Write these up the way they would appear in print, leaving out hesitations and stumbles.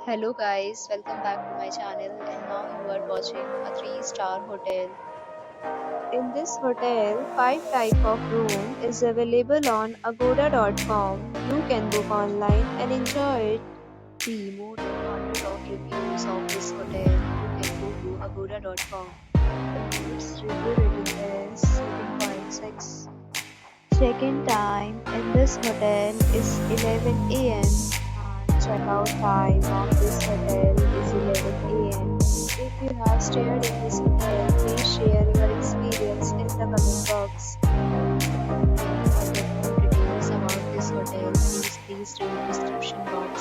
Hello guys, welcome back to my channel and now you are watching a 3-star hotel. In this hotel, 5 type of room is available on agoda.com. You can book online and enjoy it. See more than 100 of reviews of this hotel. You can go to agoda.com. Its review rating is 7.6. Check-in time in this hotel is 11 a.m. Checkout time of this hotel is 11 a.m. If you have stayed in this hotel, please share your experience in the comment box. For more details about this hotel, please read the description box.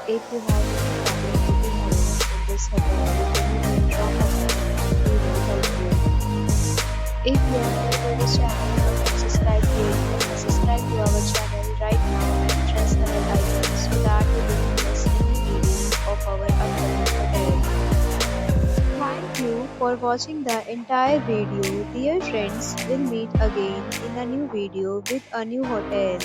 If you have any problem booking a room in this hotel, you can drop a comment. We will help you. If you are new to this channel, subscribe to our channel right now and press the bell icon so that you don't miss any video of our upcoming hotel. Thank you for watching the entire video. Dear friends, we'll meet again in a new video with a new hotel.